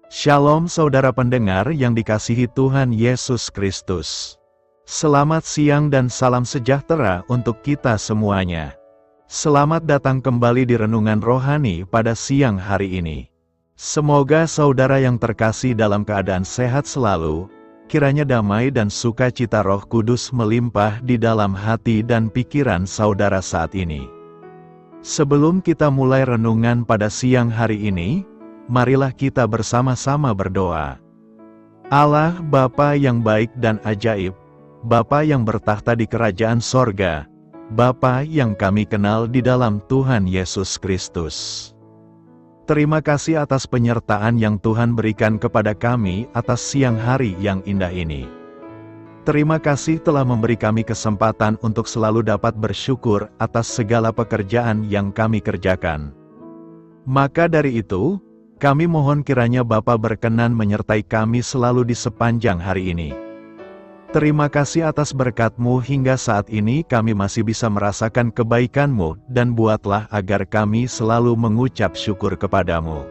Shalom saudara pendengar yang dikasihi Tuhan Yesus Kristus. Selamat siang dan salam sejahtera untuk kita semuanya. Selamat datang kembali di Renungan Rohani pada siang hari ini. Semoga saudara yang terkasih dalam keadaan sehat selalu, kiranya damai dan sukacita Roh Kudus melimpah di dalam hati dan pikiran saudara saat ini. Sebelum kita mulai renungan pada siang hari ini, marilah kita bersama-sama berdoa. Allah Bapa yang baik dan ajaib, Bapa yang bertahta di kerajaan sorga, Bapa yang kami kenal di dalam Tuhan Yesus Kristus. Terima kasih atas penyertaan yang Tuhan berikan kepada kami atas siang hari yang indah ini. Terima kasih telah memberi kami kesempatan untuk selalu dapat bersyukur atas segala pekerjaan yang kami kerjakan. Maka dari itu, kami mohon kiranya Bapa berkenan menyertai kami selalu di sepanjang hari ini. Terima kasih atas berkat-Mu hingga saat ini kami masih bisa merasakan kebaikan-Mu dan buatlah agar kami selalu mengucap syukur kepada-Mu.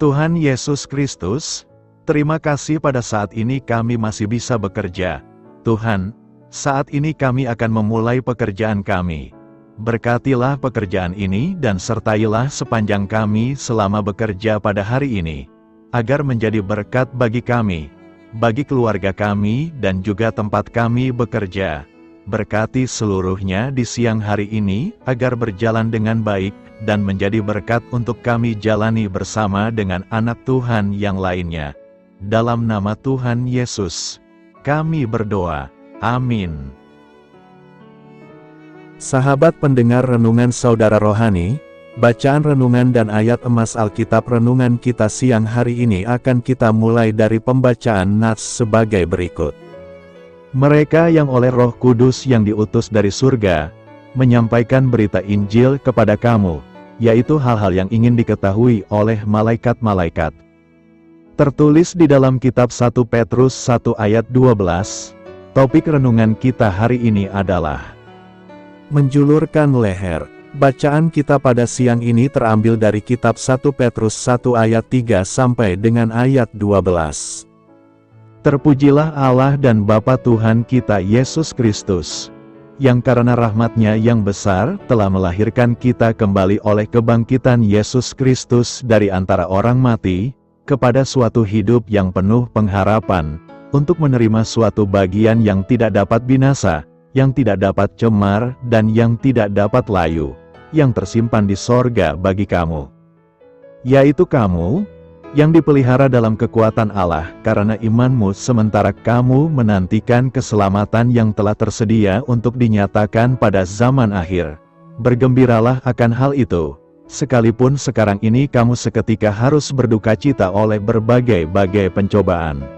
Tuhan Yesus Kristus, terima kasih pada saat ini kami masih bisa bekerja. Tuhan, saat ini kami akan memulai pekerjaan kami. Berkatilah pekerjaan ini dan sertailah sepanjang kami selama bekerja pada hari ini, agar menjadi berkat bagi kami, bagi keluarga kami dan juga tempat kami bekerja. Berkati seluruhnya di siang hari ini, agar berjalan dengan baik, dan menjadi berkat untuk kami jalani bersama dengan anak Tuhan yang lainnya. Dalam nama Tuhan Yesus, kami berdoa. Amin. Sahabat pendengar renungan saudara rohani, bacaan renungan dan ayat emas Alkitab renungan kita siang hari ini akan kita mulai dari pembacaan Nats sebagai berikut. Mereka yang oleh Roh Kudus yang diutus dari surga, menyampaikan berita Injil kepada kamu, yaitu hal-hal yang ingin diketahui oleh malaikat-malaikat. Tertulis di dalam kitab 1 Petrus 1 ayat 12, topik renungan kita hari ini adalah menjulurkan leher. Bacaan kita pada siang ini terambil dari kitab 1 Petrus 1 ayat 3 sampai dengan ayat 12. Terpujilah Allah dan Bapa Tuhan kita Yesus Kristus, yang karena rahmat-Nya yang besar telah melahirkan kita kembali oleh kebangkitan Yesus Kristus dari antara orang mati, kepada suatu hidup yang penuh pengharapan, untuk menerima suatu bagian yang tidak dapat binasa, yang tidak dapat cemar, dan yang tidak dapat layu, yang tersimpan di sorga bagi kamu. Yaitu kamu, yang dipelihara dalam kekuatan Allah, karena imanmu sementara kamu menantikan keselamatan yang telah tersedia untuk dinyatakan pada zaman akhir. Bergembiralah akan hal itu, sekalipun sekarang ini kamu seketika harus berduka cita oleh berbagai-bagai pencobaan.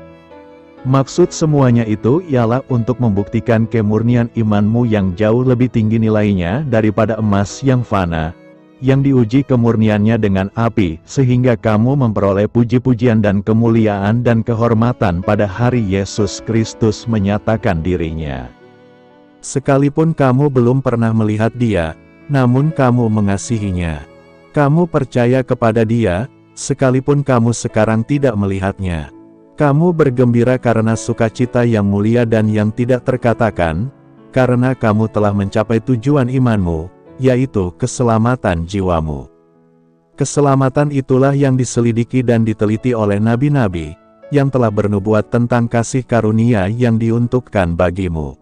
Maksud semuanya itu ialah untuk membuktikan kemurnian imanmu yang jauh lebih tinggi nilainya daripada emas yang fana, yang diuji kemurniannya dengan api, sehingga kamu memperoleh puji-pujian dan kemuliaan dan kehormatan pada hari Yesus Kristus menyatakan dirinya. Sekalipun kamu belum pernah melihat Dia, namun kamu mengasihinya. Kamu percaya kepada Dia, sekalipun kamu sekarang tidak melihatnya. Kamu bergembira karena sukacita yang mulia dan yang tidak terkatakan, karena kamu telah mencapai tujuan imanmu, yaitu keselamatan jiwamu. Keselamatan itulah yang diselidiki dan diteliti oleh nabi-nabi, yang telah bernubuat tentang kasih karunia yang diuntukkan bagimu.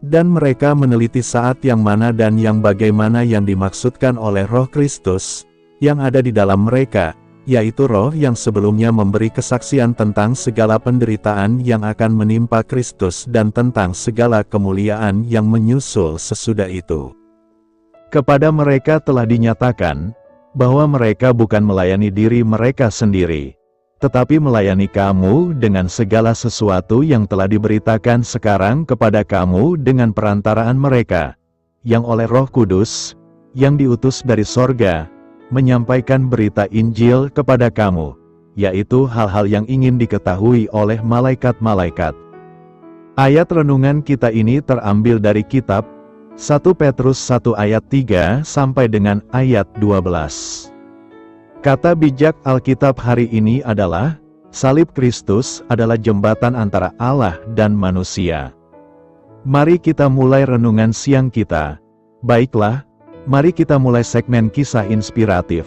Dan mereka meneliti saat yang mana dan yang bagaimana yang dimaksudkan oleh Roh Kristus, yang ada di dalam mereka, yaitu Roh yang sebelumnya memberi kesaksian tentang segala penderitaan yang akan menimpa Kristus dan tentang segala kemuliaan yang menyusul sesudah itu. Kepada mereka telah dinyatakan, bahwa mereka bukan melayani diri mereka sendiri, tetapi melayani kamu dengan segala sesuatu yang telah diberitakan sekarang kepada kamu dengan perantaraan mereka, yang oleh Roh Kudus, yang diutus dari sorga, menyampaikan berita Injil kepada kamu, yaitu hal-hal yang ingin diketahui oleh malaikat-malaikat. Ayat renungan kita ini terambil dari kitab 1 Petrus 1 ayat 3 sampai dengan ayat 12. Kata bijak Alkitab hari ini adalah, salib Kristus adalah jembatan antara Allah dan manusia. Mari kita mulai renungan siang kita. Baiklah, mari kita mulai segmen kisah inspiratif.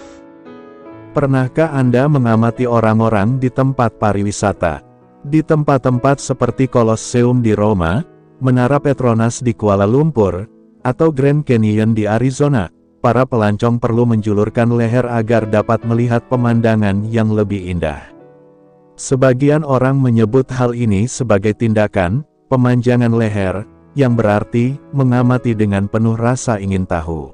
Pernahkah Anda mengamati orang-orang di tempat pariwisata? Di tempat-tempat seperti Kolosseum di Roma, Menara Petronas di Kuala Lumpur, atau Grand Canyon di Arizona, para pelancong perlu menjulurkan leher agar dapat melihat pemandangan yang lebih indah. Sebagian orang menyebut hal ini sebagai tindakan pemanjangan leher, yang berarti mengamati dengan penuh rasa ingin tahu.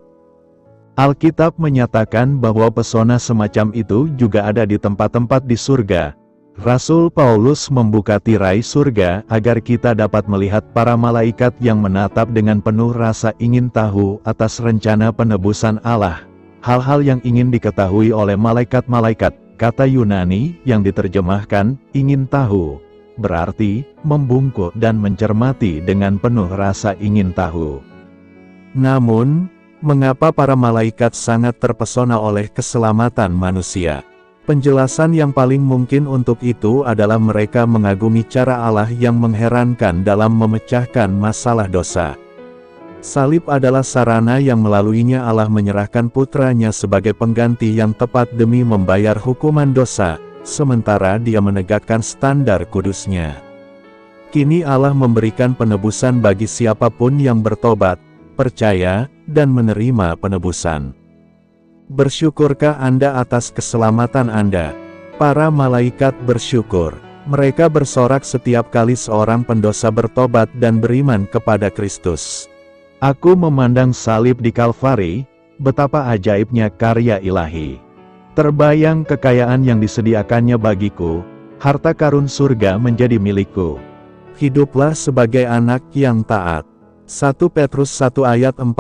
Alkitab menyatakan bahwa pesona semacam itu juga ada di tempat-tempat di surga. Rasul Paulus membuka tirai surga agar kita dapat melihat para malaikat yang menatap dengan penuh rasa ingin tahu atas rencana penebusan Allah. Hal-hal yang ingin diketahui oleh malaikat-malaikat, kata Yunani yang diterjemahkan ingin tahu, berarti membungkuk dan mencermati dengan penuh rasa ingin tahu. Namun, mengapa para malaikat sangat terpesona oleh keselamatan manusia? Penjelasan yang paling mungkin untuk itu adalah mereka mengagumi cara Allah yang mengherankan dalam memecahkan masalah dosa. Salib adalah sarana yang melaluinya Allah menyerahkan putranya sebagai pengganti yang tepat demi membayar hukuman dosa, sementara Dia menegakkan standar kudusnya. Kini Allah memberikan penebusan bagi siapapun yang bertobat, percaya, dan menerima penebusan. Bersyukurkah Anda atas keselamatan Anda? Para malaikat bersyukur. Mereka bersorak setiap kali seorang pendosa bertobat dan beriman kepada Kristus. Aku memandang salib di Kalvari, betapa ajaibnya karya ilahi. Terbayang kekayaan yang disediakannya bagiku, harta karun surga menjadi milikku. Hiduplah sebagai anak yang taat. 1 Petrus 1 ayat 14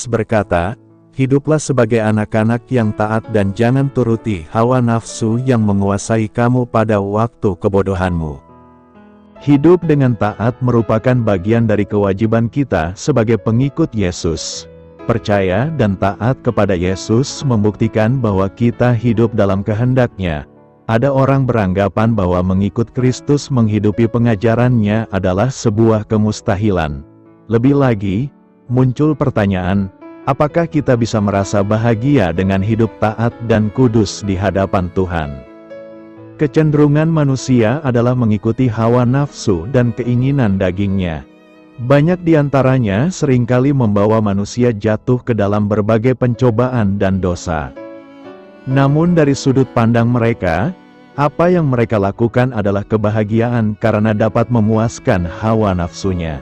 berkata, hiduplah sebagai anak-anak yang taat dan jangan turuti hawa nafsu yang menguasai kamu pada waktu kebodohanmu. Hidup dengan taat merupakan bagian dari kewajiban kita sebagai pengikut Yesus. Percaya dan taat kepada Yesus membuktikan bahwa kita hidup dalam kehendak-Nya. Ada orang beranggapan bahwa mengikut Kristus menghidupi pengajarannya adalah sebuah kemustahilan. Lebih lagi, muncul pertanyaan, apakah kita bisa merasa bahagia dengan hidup taat dan kudus di hadapan Tuhan? Kecenderungan manusia adalah mengikuti hawa nafsu dan keinginan dagingnya. Banyak di antaranya seringkali membawa manusia jatuh ke dalam berbagai pencobaan dan dosa. Namun dari sudut pandang mereka, apa yang mereka lakukan adalah kebahagiaan karena dapat memuaskan hawa nafsunya.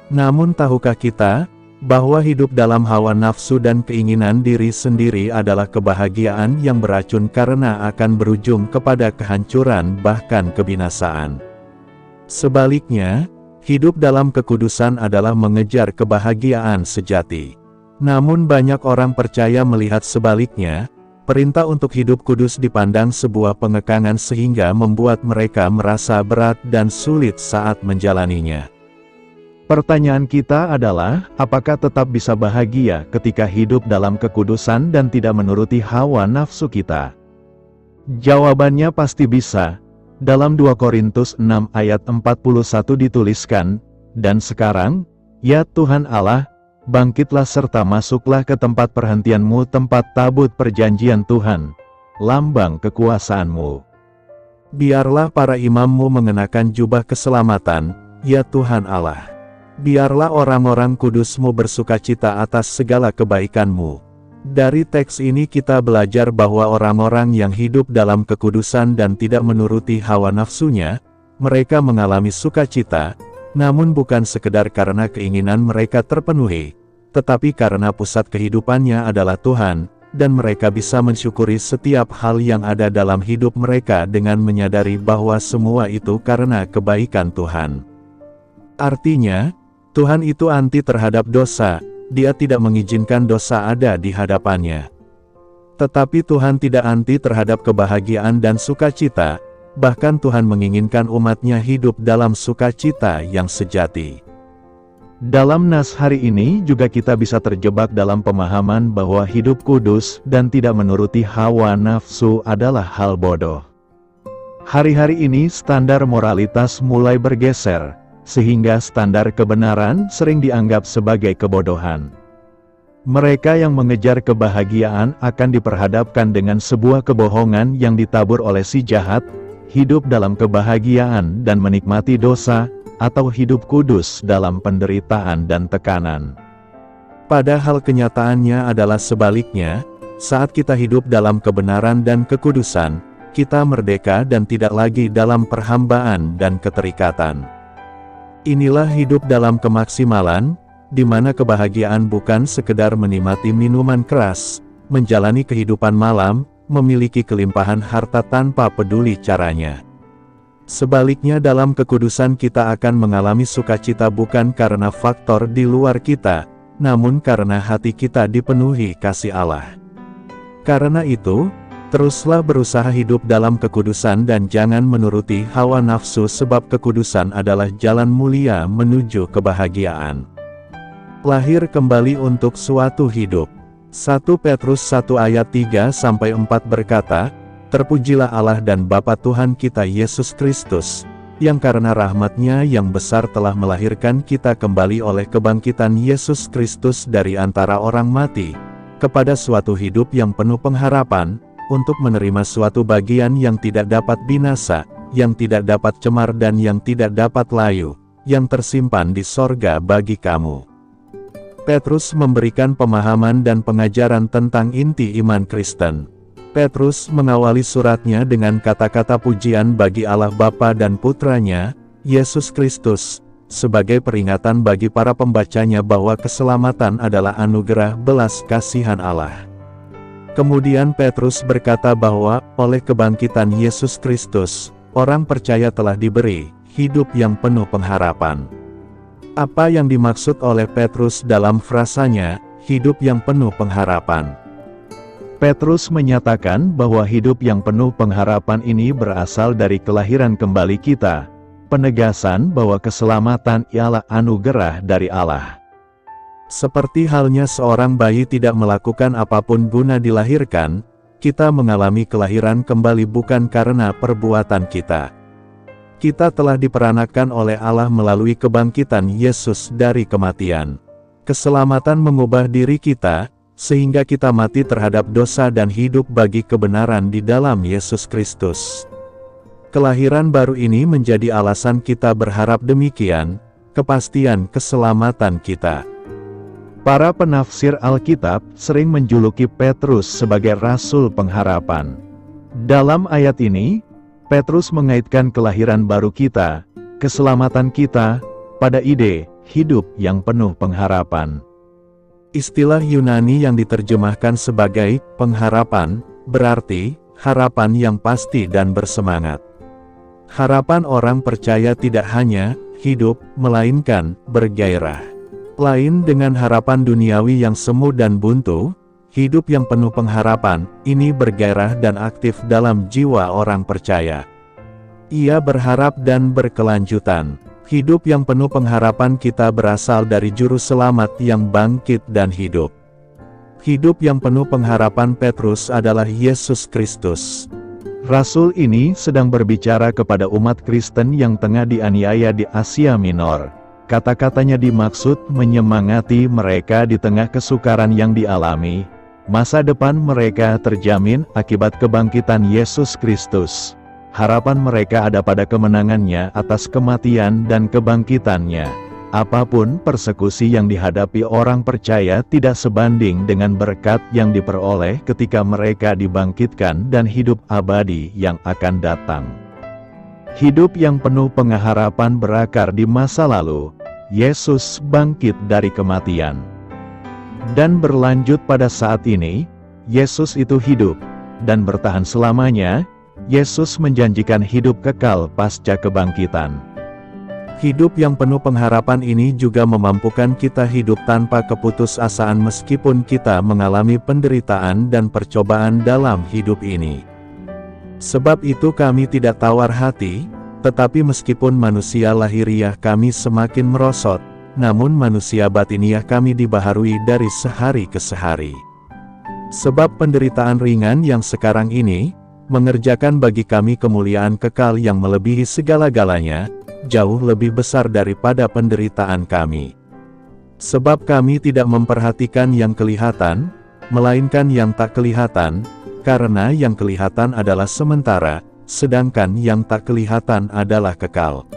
Namun tahukah kita, bahwa hidup dalam hawa nafsu dan keinginan diri sendiri adalah kebahagiaan yang beracun karena akan berujung kepada kehancuran bahkan kebinasaan. Sebaliknya, hidup dalam kekudusan adalah mengejar kebahagiaan sejati. Namun banyak orang percaya melihat sebaliknya, perintah untuk hidup kudus dipandang sebuah pengekangan sehingga membuat mereka merasa berat dan sulit saat menjalaninya. Pertanyaan kita adalah, apakah tetap bisa bahagia ketika hidup dalam kekudusan dan tidak menuruti hawa nafsu kita? Jawabannya pasti bisa. Dalam 2 Korintus 6 ayat 41 dituliskan, dan sekarang, ya Tuhan Allah, bangkitlah serta masuklah ke tempat perhentianmu, tempat tabut perjanjian Tuhan, lambang kekuasaanmu. Biarlah para imammu mengenakan jubah keselamatan, ya Tuhan Allah. Biarlah orang-orang kudusmu bersukacita atas segala kebaikanmu. Dari teks ini kita belajar bahwa orang-orang yang hidup dalam kekudusan dan tidak menuruti hawa nafsunya, mereka mengalami sukacita, namun bukan sekedar karena keinginan mereka terpenuhi, tetapi karena pusat kehidupannya adalah Tuhan, dan mereka bisa mensyukuri setiap hal yang ada dalam hidup mereka dengan menyadari bahwa semua itu karena kebaikan Tuhan. Artinya, Tuhan itu anti terhadap dosa, Dia tidak mengizinkan dosa ada di hadapannya. Tetapi Tuhan tidak anti terhadap kebahagiaan dan sukacita, bahkan Tuhan menginginkan umatnya hidup dalam sukacita yang sejati. Dalam nas hari ini juga kita bisa terjebak dalam pemahaman bahwa hidup kudus dan tidak menuruti hawa nafsu adalah hal bodoh. Hari-hari ini standar moralitas mulai bergeser, sehingga standar kebenaran sering dianggap sebagai kebodohan. Mereka yang mengejar kebahagiaan akan diperhadapkan dengan sebuah kebohongan yang ditabur oleh si jahat, hidup dalam kebahagiaan dan menikmati dosa, atau hidup kudus dalam penderitaan dan tekanan. Padahal kenyataannya adalah sebaliknya, saat kita hidup dalam kebenaran dan kekudusan, kita merdeka dan tidak lagi dalam perhambaan dan keterikatan. Inilah hidup dalam kemaksimalan, di mana kebahagiaan bukan sekedar menikmati minuman keras, menjalani kehidupan malam, memiliki kelimpahan harta tanpa peduli caranya. Sebaliknya dalam kekudusan kita akan mengalami sukacita bukan karena faktor di luar kita, namun karena hati kita dipenuhi kasih Allah. Karena itu, teruslah berusaha hidup dalam kekudusan dan jangan menuruti hawa nafsu sebab kekudusan adalah jalan mulia menuju kebahagiaan. Lahir kembali untuk suatu hidup. 1 Petrus 1 ayat 3-4 berkata, "Terpujilah Allah dan Bapa Tuhan kita Yesus Kristus, yang karena rahmat-Nya yang besar telah melahirkan kita kembali oleh kebangkitan Yesus Kristus dari antara orang mati, kepada suatu hidup yang penuh pengharapan, untuk menerima suatu bagian yang tidak dapat binasa, yang tidak dapat cemar dan yang tidak dapat layu, yang tersimpan di sorga bagi kamu." Petrus memberikan pemahaman dan pengajaran tentang inti iman Kristen. Petrus mengawali suratnya dengan kata-kata pujian bagi Allah Bapa dan Putranya, Yesus Kristus, sebagai peringatan bagi para pembacanya bahwa keselamatan adalah anugerah belas kasihan Allah. Kemudian Petrus berkata bahwa, oleh kebangkitan Yesus Kristus, orang percaya telah diberi hidup yang penuh pengharapan. Apa yang dimaksud oleh Petrus dalam frasanya, hidup yang penuh pengharapan? Petrus menyatakan bahwa hidup yang penuh pengharapan ini berasal dari kelahiran kembali kita, penegasan bahwa keselamatan ialah anugerah dari Allah. Seperti halnya seorang bayi tidak melakukan apapun guna dilahirkan, kita mengalami kelahiran kembali bukan karena perbuatan kita. Kita telah diperanakan oleh Allah melalui kebangkitan Yesus dari kematian. Keselamatan mengubah diri kita, sehingga kita mati terhadap dosa dan hidup bagi kebenaran di dalam Yesus Kristus. Kelahiran baru ini menjadi alasan kita berharap demikian, kepastian keselamatan kita. Para penafsir Alkitab sering menjuluki Petrus sebagai Rasul Pengharapan. Dalam ayat ini, Petrus mengaitkan kelahiran baru kita, keselamatan kita, pada ide hidup yang penuh pengharapan. Istilah Yunani yang diterjemahkan sebagai pengharapan, berarti harapan yang pasti dan bersemangat. Harapan orang percaya tidak hanya hidup, melainkan bergairah. Lain dengan harapan duniawi yang semu dan buntu, hidup yang penuh pengharapan, ini bergairah dan aktif dalam jiwa orang percaya. Ia berharap dan berkelanjutan. Hidup yang penuh pengharapan kita berasal dari Juru Selamat yang bangkit dan hidup. Hidup yang penuh pengharapan Petrus adalah Yesus Kristus. Rasul ini sedang berbicara kepada umat Kristen yang tengah dianiaya di Asia Minor. Kata-katanya dimaksud menyemangati mereka di tengah kesukaran yang dialami. Masa depan mereka terjamin akibat kebangkitan Yesus Kristus. Harapan mereka ada pada kemenangannya atas kematian dan kebangkitannya. Apapun persekusi yang dihadapi orang percaya tidak sebanding dengan berkat yang diperoleh ketika mereka dibangkitkan dan hidup abadi yang akan datang. Hidup yang penuh pengharapan berakar di masa lalu. Yesus bangkit dari kematian. Dan berlanjut pada saat ini, Yesus itu hidup, dan bertahan selamanya. Yesus menjanjikan hidup kekal pasca kebangkitan. Hidup yang penuh pengharapan ini juga memampukan kita hidup tanpa keputusasaan meskipun kita mengalami penderitaan dan percobaan dalam hidup ini. Sebab itu kami tidak tawar hati, tetapi meskipun manusia lahiriah kami semakin merosot, namun manusia batiniah kami dibaharui dari sehari ke sehari. Sebab penderitaan ringan yang sekarang ini, mengerjakan bagi kami kemuliaan kekal yang melebihi segala-galanya, jauh lebih besar daripada penderitaan kami. Sebab kami tidak memperhatikan yang kelihatan, melainkan yang tak kelihatan, karena yang kelihatan adalah sementara, sedangkan yang tak kelihatan adalah kekal.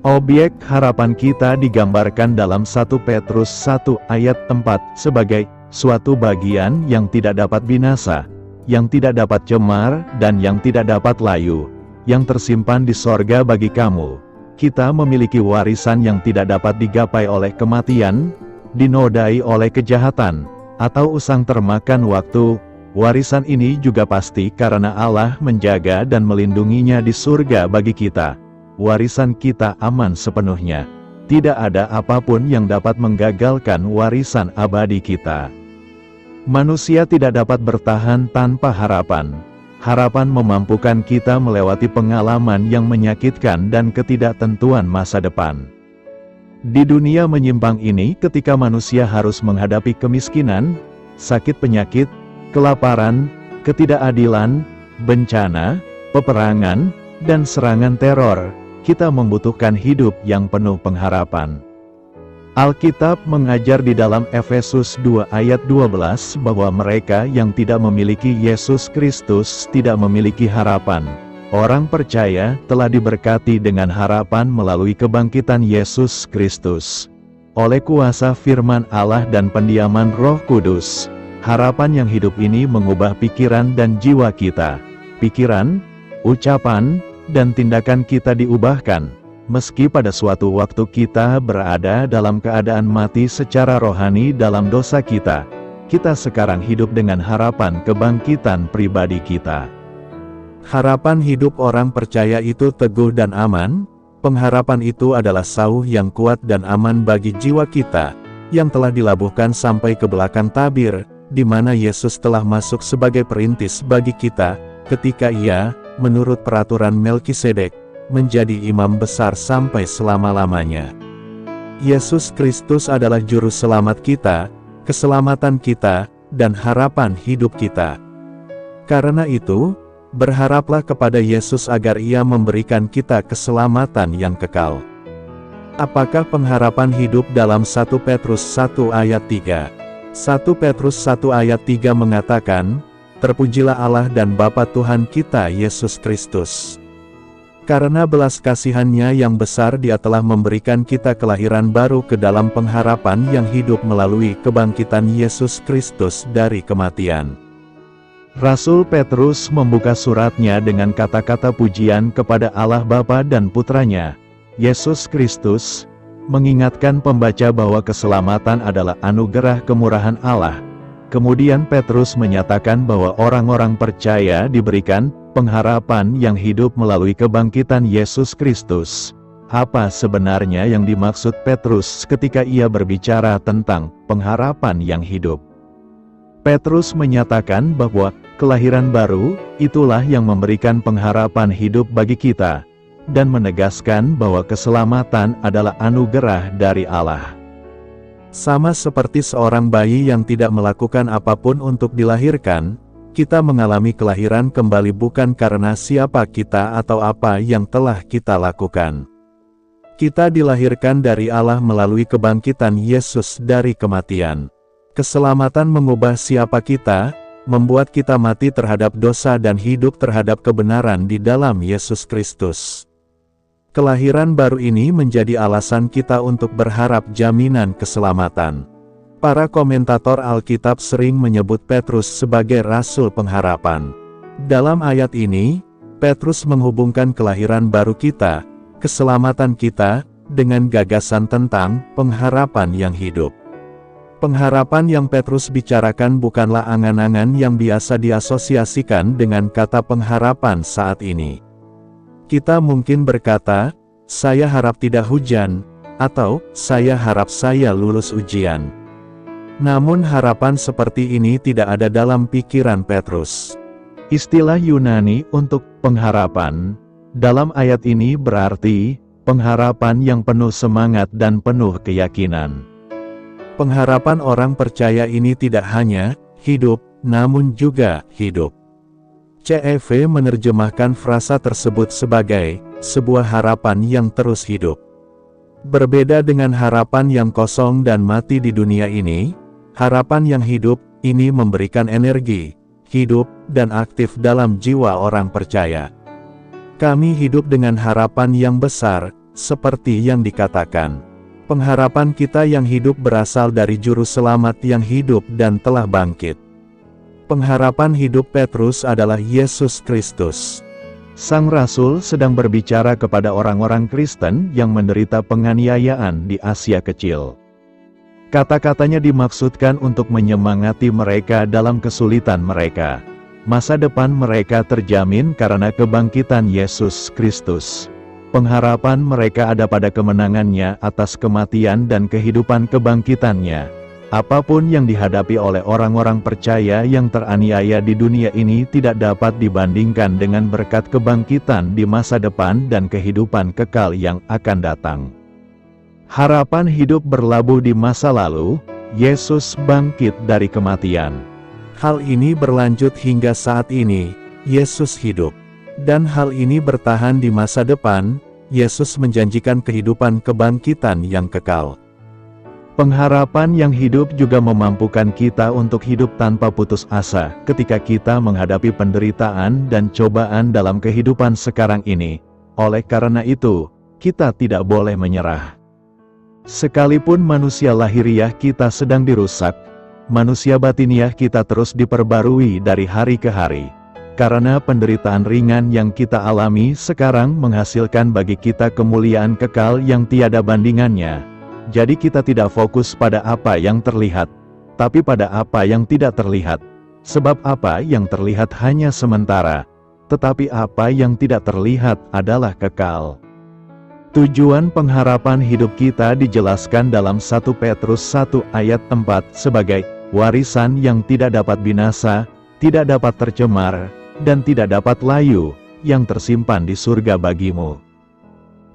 Objek harapan kita digambarkan dalam 1 Petrus 1 ayat 4 sebagai suatu bagian yang tidak dapat binasa, yang tidak dapat cemar, dan yang tidak dapat layu, yang tersimpan di sorga bagi kamu. Kita memiliki warisan yang tidak dapat digapai oleh kematian, dinodai oleh kejahatan, atau usang termakan waktu. Warisan ini juga pasti karena Allah menjaga dan melindunginya di surga bagi kita. Warisan kita aman sepenuhnya. Tidak ada apapun yang dapat menggagalkan warisan abadi kita. Manusia tidak dapat bertahan tanpa harapan. Harapan memampukan kita melewati pengalaman yang menyakitkan dan ketidaktentuan masa depan. Di dunia menyimpang ini, ketika manusia harus menghadapi kemiskinan, sakit penyakit, kelaparan, ketidakadilan, bencana, peperangan, dan serangan teror, kita membutuhkan hidup yang penuh pengharapan. Alkitab mengajar di dalam Efesus 2 ayat 12 bahwa mereka yang tidak memiliki Yesus Kristus tidak memiliki harapan. Orang percaya telah diberkati dengan harapan melalui kebangkitan Yesus Kristus. Oleh kuasa firman Allah dan pendiaman Roh Kudus, harapan yang hidup ini mengubah pikiran dan jiwa kita. Pikiran, ucapan, dan tindakan kita diubahkan. Meski pada suatu waktu kita berada dalam keadaan mati secara rohani dalam dosa kita, kita sekarang hidup dengan harapan kebangkitan pribadi kita. Harapan hidup orang percaya itu teguh dan aman. Pengharapan itu adalah sauh yang kuat dan aman bagi jiwa kita, yang telah dilabuhkan sampai ke belakang tabir, di mana Yesus telah masuk sebagai perintis bagi kita, ketika Ia, menurut peraturan Melkisedek, menjadi imam besar sampai selama-lamanya. Yesus Kristus adalah juru selamat kita, keselamatan kita, dan harapan hidup kita. Karena itu, berharaplah kepada Yesus agar Ia memberikan kita keselamatan yang kekal. Apakah pengharapan hidup dalam 1 Petrus 1 ayat 3? 1 Petrus 1 ayat 3 mengatakan, "Terpujilah Allah dan Bapa Tuhan kita Yesus Kristus. Karena belas kasihan-Nya yang besar Dia telah memberikan kita kelahiran baru ke dalam pengharapan yang hidup melalui kebangkitan Yesus Kristus dari kematian." Rasul Petrus membuka suratnya dengan kata-kata pujian kepada Allah Bapa dan Putranya, Yesus Kristus, mengingatkan pembaca bahwa keselamatan adalah anugerah kemurahan Allah. Kemudian Petrus menyatakan bahwa orang-orang percaya diberikan pengharapan yang hidup melalui kebangkitan Yesus Kristus. Apa sebenarnya yang dimaksud Petrus ketika ia berbicara tentang pengharapan yang hidup? Petrus menyatakan bahwa kelahiran baru, itulah yang memberikan pengharapan hidup bagi kita, dan menegaskan bahwa keselamatan adalah anugerah dari Allah. Sama seperti seorang bayi yang tidak melakukan apapun untuk dilahirkan, kita mengalami kelahiran kembali bukan karena siapa kita atau apa yang telah kita lakukan. Kita dilahirkan dari Allah melalui kebangkitan Yesus dari kematian. Keselamatan mengubah siapa kita, membuat kita mati terhadap dosa dan hidup terhadap kebenaran di dalam Yesus Kristus. Kelahiran baru ini menjadi alasan kita untuk berharap jaminan keselamatan. Para komentator Alkitab sering menyebut Petrus sebagai rasul pengharapan. Dalam ayat ini, Petrus menghubungkan kelahiran baru kita, keselamatan kita, dengan gagasan tentang pengharapan yang hidup. Pengharapan yang Petrus bicarakan bukanlah angan-angan yang biasa diasosiasikan dengan kata pengharapan saat ini. Kita mungkin berkata, "Saya harap tidak hujan," atau "Saya harap saya lulus ujian." Namun harapan seperti ini tidak ada dalam pikiran Petrus. Istilah Yunani untuk pengharapan dalam ayat ini berarti pengharapan yang penuh semangat dan penuh keyakinan. Pengharapan orang percaya ini tidak hanya hidup, namun juga hidup. CEV menerjemahkan frasa tersebut sebagai sebuah harapan yang terus hidup. Berbeda dengan harapan yang kosong dan mati di dunia ini, harapan yang hidup ini memberikan energi, hidup, dan aktif dalam jiwa orang percaya. Kami hidup dengan harapan yang besar, seperti yang dikatakan. Pengharapan kita yang hidup berasal dari Juru Selamat yang hidup dan telah bangkit. Pengharapan hidup Petrus adalah Yesus Kristus. Sang Rasul sedang berbicara kepada orang-orang Kristen yang menderita penganiayaan di Asia Kecil. Kata-katanya dimaksudkan untuk menyemangati mereka dalam kesulitan mereka. Masa depan mereka terjamin karena kebangkitan Yesus Kristus. Pengharapan mereka ada pada kemenangannya atas kematian dan kehidupan kebangkitannya. Apapun yang dihadapi oleh orang-orang percaya yang teraniaya di dunia ini tidak dapat dibandingkan dengan berkat kebangkitan di masa depan dan kehidupan kekal yang akan datang. Harapan hidup berlabuh di masa lalu, Yesus bangkit dari kematian. Hal ini berlanjut hingga saat ini, Yesus hidup. Dan hal ini bertahan di masa depan, Yesus menjanjikan kehidupan kebangkitan yang kekal. Pengharapan yang hidup juga memampukan kita untuk hidup tanpa putus asa ketika kita menghadapi penderitaan dan cobaan dalam kehidupan sekarang ini. Oleh karena itu, kita tidak boleh menyerah. Sekalipun manusia lahiriah kita sedang dirusak, manusia batiniah kita terus diperbarui dari hari ke hari. Karena penderitaan ringan yang kita alami sekarang menghasilkan bagi kita kemuliaan kekal yang tiada bandingannya. Jadi kita tidak fokus pada apa yang terlihat, tapi pada apa yang tidak terlihat. Sebab apa yang terlihat hanya sementara, tetapi apa yang tidak terlihat adalah kekal. Tujuan pengharapan hidup kita dijelaskan dalam 1 Petrus 1 ayat 4 sebagai warisan yang tidak dapat binasa, tidak dapat tercemar, dan tidak dapat layu, yang tersimpan di surga bagimu.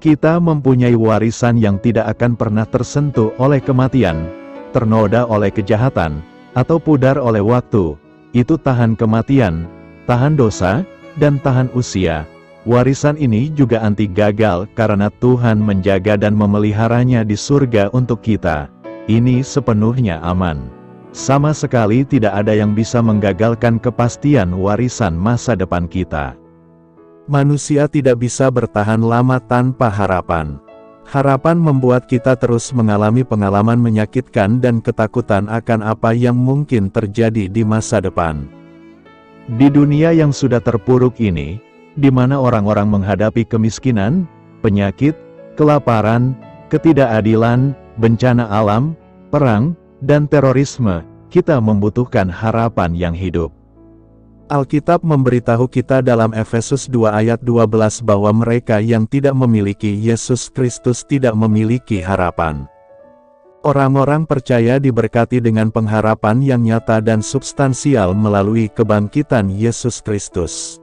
Kita mempunyai warisan yang tidak akan pernah tersentuh oleh kematian, ternoda oleh kejahatan, atau pudar oleh waktu. Itu tahan kematian, tahan dosa, dan tahan usia. Warisan ini juga anti gagal karena Tuhan menjaga dan memeliharanya di surga untuk kita. Ini sepenuhnya aman. Sama sekali tidak ada yang bisa menggagalkan kepastian warisan masa depan kita. Manusia tidak bisa bertahan lama tanpa harapan. Harapan membuat kita terus mengalami pengalaman menyakitkan dan ketakutan akan apa yang mungkin terjadi di masa depan. Di dunia yang sudah terpuruk ini, di mana orang-orang menghadapi kemiskinan, penyakit, kelaparan, ketidakadilan, bencana alam, perang, dan terorisme, kita membutuhkan harapan yang hidup. Alkitab memberitahu kita dalam Efesus 2 ayat 12 bahwa mereka yang tidak memiliki Yesus Kristus tidak memiliki harapan. Orang-orang percaya diberkati dengan pengharapan yang nyata dan substansial melalui kebangkitan Yesus Kristus.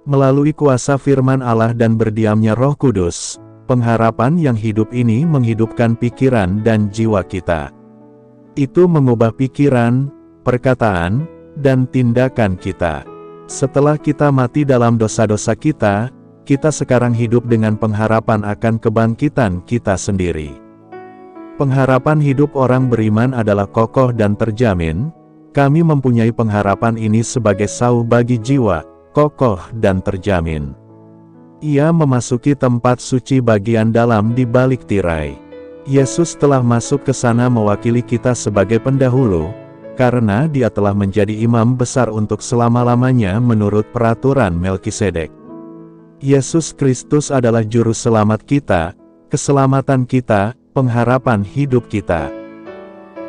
Melalui kuasa firman Allah dan berdiamnya Roh Kudus, pengharapan yang hidup ini menghidupkan pikiran dan jiwa kita. Itu mengubah pikiran, perkataan, dan tindakan kita. Setelah kita mati dalam dosa-dosa kita, kita sekarang hidup dengan pengharapan akan kebangkitan kita sendiri. Pengharapan hidup orang beriman adalah kokoh dan terjamin. Kami mempunyai pengharapan ini sebagai sauh bagi jiwa, kokoh dan terjamin. Ia memasuki tempat suci bagian dalam di balik tirai. Yesus telah masuk ke sana mewakili kita sebagai pendahulu, karena Dia telah menjadi imam besar untuk selama-lamanya menurut peraturan Melkisedek. Yesus Kristus adalah juru selamat kita, keselamatan kita, pengharapan hidup kita.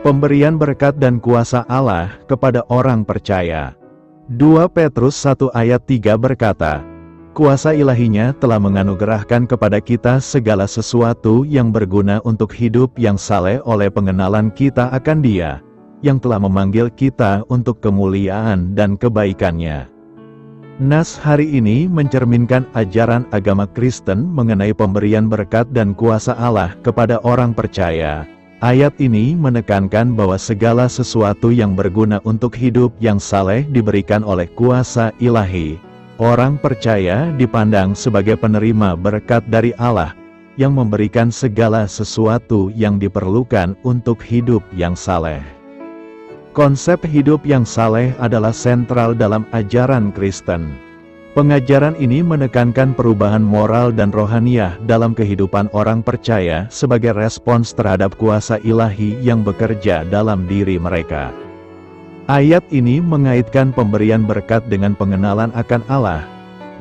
Pemberian berkat dan kuasa Allah kepada orang percaya. 2 Petrus 1 ayat 3 berkata, kuasa ilahinya telah menganugerahkan kepada kita segala sesuatu yang berguna untuk hidup yang saleh oleh pengenalan kita akan Dia, yang telah memanggil kita untuk kemuliaan dan kebaikan-Nya. Nas hari ini mencerminkan ajaran agama Kristen mengenai pemberian berkat dan kuasa Allah kepada orang percaya. Ayat ini menekankan bahwa segala sesuatu yang berguna untuk hidup yang saleh diberikan oleh kuasa ilahi. Orang percaya dipandang sebagai penerima berkat dari Allah, yang memberikan segala sesuatu yang diperlukan untuk hidup yang saleh. Konsep hidup yang saleh adalah sentral dalam ajaran Kristen. Pengajaran ini menekankan perubahan moral dan rohaniah dalam kehidupan orang percaya sebagai respons terhadap kuasa ilahi yang bekerja dalam diri mereka. Ayat ini mengaitkan pemberian berkat dengan pengenalan akan Allah.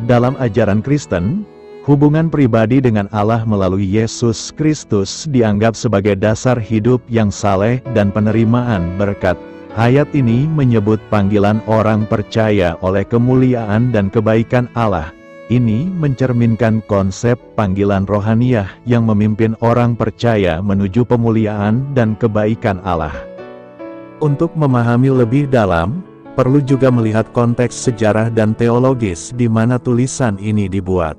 Dalam ajaran Kristen, hubungan pribadi dengan Allah melalui Yesus Kristus dianggap sebagai dasar hidup yang saleh dan penerimaan berkat. Ayat ini menyebut panggilan orang percaya oleh kemuliaan dan kebaikan Allah. Ini mencerminkan konsep panggilan rohaniah yang memimpin orang percaya menuju pemuliaan dan kebaikan Allah. Untuk memahami lebih dalam, perlu juga melihat konteks sejarah dan teologis di mana tulisan ini dibuat.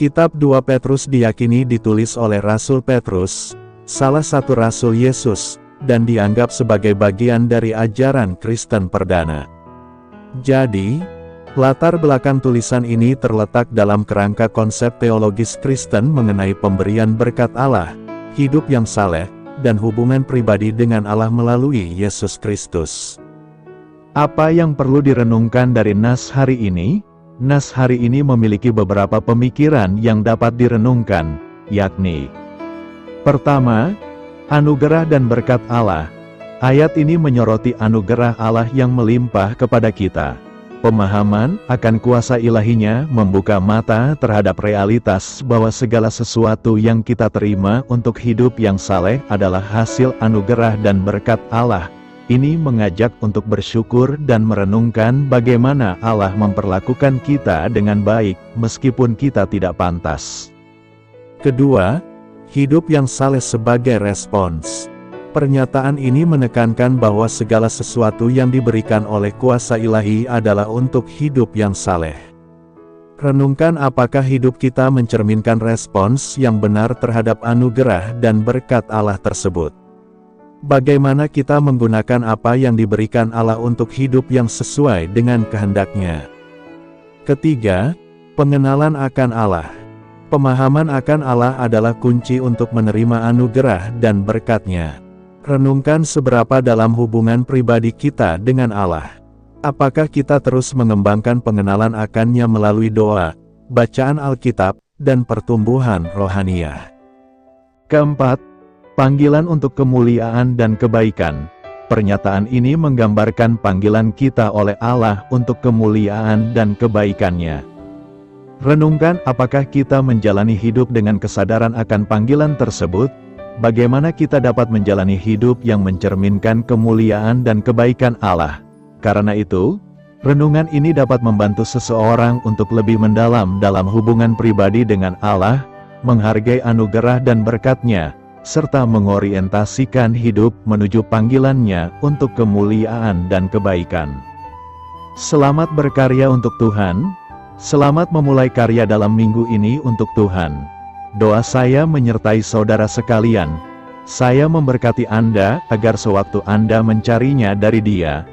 Kitab 2 Petrus diyakini ditulis oleh Rasul Petrus, salah satu Rasul Yesus, dan dianggap sebagai bagian dari ajaran Kristen perdana. Jadi, latar belakang tulisan ini terletak dalam kerangka konsep teologis Kristen mengenai pemberian berkat Allah, hidup yang saleh, dan hubungan pribadi dengan Allah melalui Yesus Kristus. Apa yang perlu direnungkan dari nas hari ini? Nas hari ini memiliki beberapa pemikiran yang dapat direnungkan, yakni: pertama, anugerah dan berkat Allah. Ayat ini menyoroti anugerah Allah yang melimpah kepada kita. Pemahaman akan kuasa ilahinya membuka mata terhadap realitas bahwa segala sesuatu yang kita terima untuk hidup yang saleh adalah hasil anugerah dan berkat Allah. Ini mengajak untuk bersyukur dan merenungkan bagaimana Allah memperlakukan kita dengan baik meskipun kita tidak pantas. Kedua, hidup yang saleh sebagai respons. Pernyataan ini menekankan bahwa segala sesuatu yang diberikan oleh kuasa ilahi adalah untuk hidup yang saleh. Renungkan apakah hidup kita mencerminkan respons yang benar terhadap anugerah dan berkat Allah tersebut. Bagaimana kita menggunakan apa yang diberikan Allah untuk hidup yang sesuai dengan kehendak-Nya. Ketiga, pengenalan akan Allah. Pemahaman akan Allah adalah kunci untuk menerima anugerah dan berkat-Nya. Renungkan seberapa dalam hubungan pribadi kita dengan Allah. Apakah kita terus mengembangkan pengenalan akan-Nya melalui doa, bacaan Alkitab, dan pertumbuhan rohaniah. Keempat, panggilan untuk kemuliaan dan kebaikan. Pernyataan ini menggambarkan panggilan kita oleh Allah untuk kemuliaan dan kebaikan-Nya. Renungkan apakah kita menjalani hidup dengan kesadaran akan panggilan tersebut. Bagaimana kita dapat menjalani hidup yang mencerminkan kemuliaan dan kebaikan Allah. Karena itu, renungan ini dapat membantu seseorang untuk lebih mendalam dalam hubungan pribadi dengan Allah, menghargai anugerah dan berkat-Nya, serta mengorientasikan hidup menuju panggilan-Nya untuk kemuliaan dan kebaikan. Selamat berkarya untuk Tuhan. Selamat memulai karya dalam minggu ini untuk Tuhan. Doa saya menyertai saudara sekalian. Saya memberkati Anda agar sewaktu Anda mencarinya dari Dia,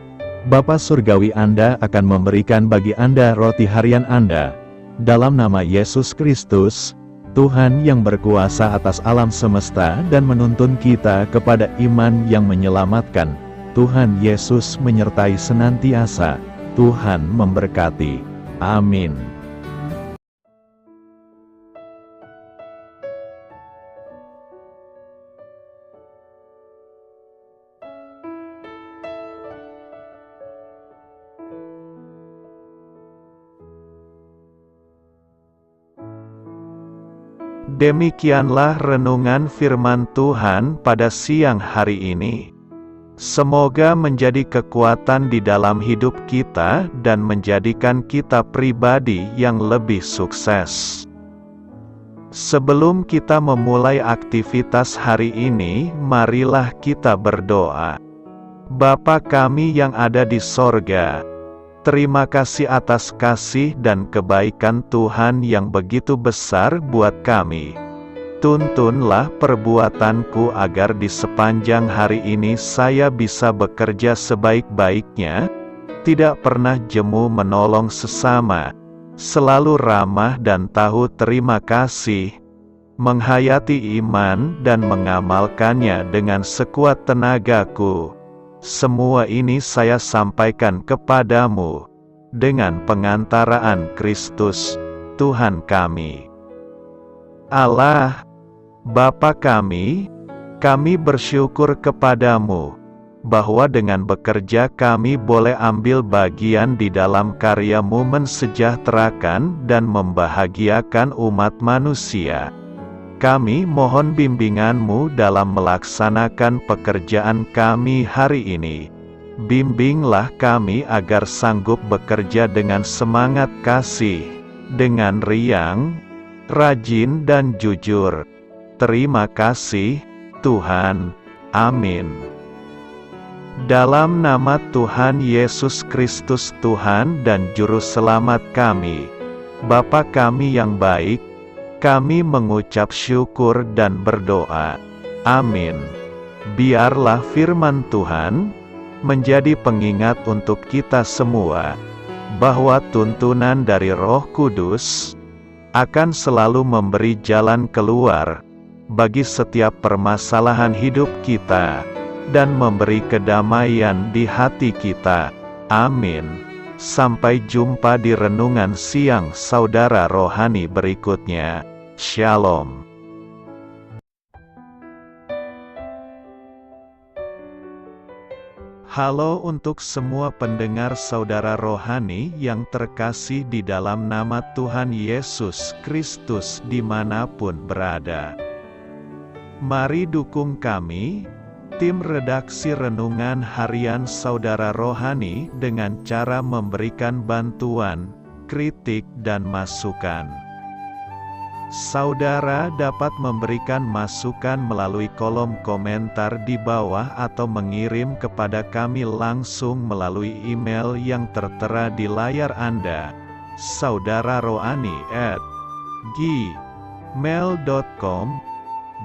Bapa Surgawi Anda akan memberikan bagi Anda roti harian Anda. Dalam nama Yesus Kristus, Tuhan yang berkuasa atas alam semesta dan menuntun kita kepada iman yang menyelamatkan. Tuhan Yesus menyertai senantiasa. Tuhan memberkati. Amin. Demikianlah renungan firman Tuhan pada siang hari ini. Semoga menjadi kekuatan di dalam hidup kita dan menjadikan kita pribadi yang lebih sukses. Sebelum kita memulai aktivitas hari ini, marilah kita berdoa. Bapa kami yang ada di sorga, Terima kasih atas kasih dan kebaikan Tuhan yang begitu besar buat kami. Tuntunlah perbuatanku agar di sepanjang hari ini saya bisa bekerja sebaik-baiknya, tidak pernah jemu menolong sesama, selalu ramah dan tahu terima kasih, menghayati iman dan mengamalkannya dengan sekuat tenagaku. Semua ini saya sampaikan kepadamu, dengan pengantaraan Kristus, Tuhan kami. Allah, Bapa kami bersyukur kepadamu, bahwa dengan bekerja kami boleh ambil bagian di dalam karya-Mu mensejahterakan dan membahagiakan umat manusia. Kami mohon bimbingan-Mu dalam melaksanakan pekerjaan kami hari ini. Bimbinglah kami agar sanggup bekerja dengan semangat kasih, dengan riang, rajin dan jujur. Terima kasih, Tuhan. Amin. Dalam nama Tuhan Yesus Kristus Tuhan dan Juru Selamat kami, Bapa kami yang baik, kami mengucap syukur dan berdoa. Amin. Biarlah firman Tuhan menjadi pengingat untuk kita semua, bahwa tuntunan dari Roh Kudus akan selalu memberi jalan keluar bagi setiap permasalahan hidup kita, dan memberi kedamaian di hati kita. Amin. Sampai jumpa di renungan siang saudara rohani berikutnya. Shalom. Halo untuk semua pendengar saudara rohani yang terkasih di dalam nama Tuhan Yesus Kristus dimanapun berada. Mari dukung kami, tim redaksi Renungan Harian Saudara Rohani, dengan cara memberikan bantuan, kritik dan masukan. Saudara dapat memberikan masukan melalui kolom komentar di bawah atau mengirim kepada kami langsung melalui email yang tertera di layar Anda, saudararohani@gmail.com.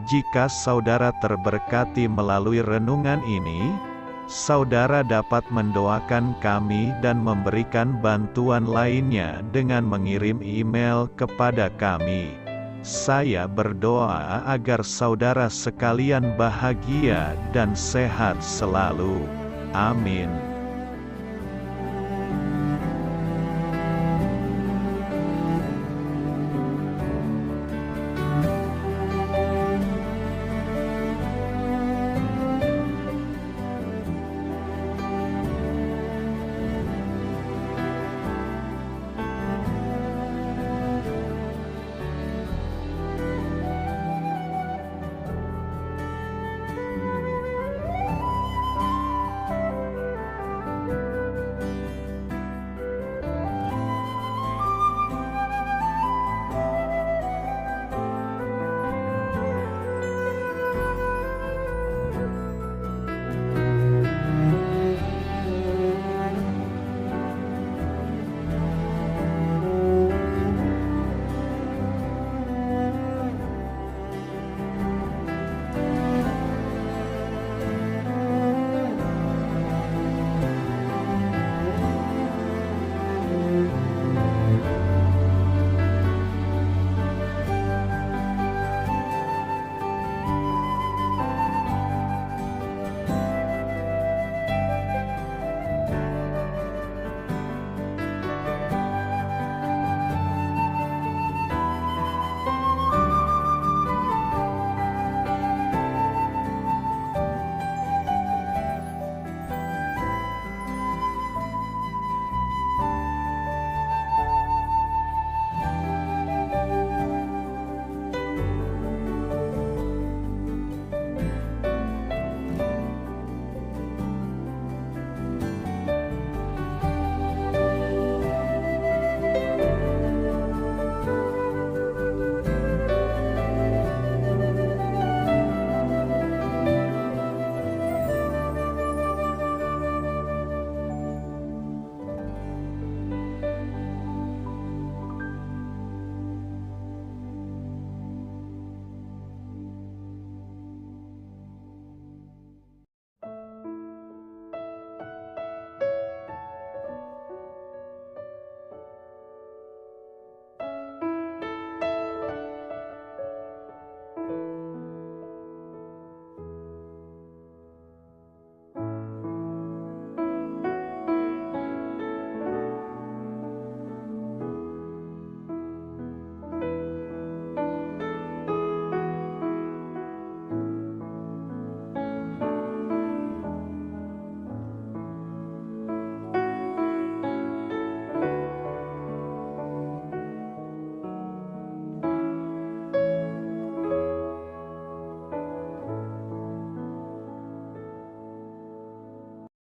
Jika saudara terberkati melalui renungan ini, saudara dapat mendoakan kami dan memberikan bantuan lainnya dengan mengirim email kepada kami. Saya berdoa agar saudara sekalian bahagia dan sehat selalu. Amin.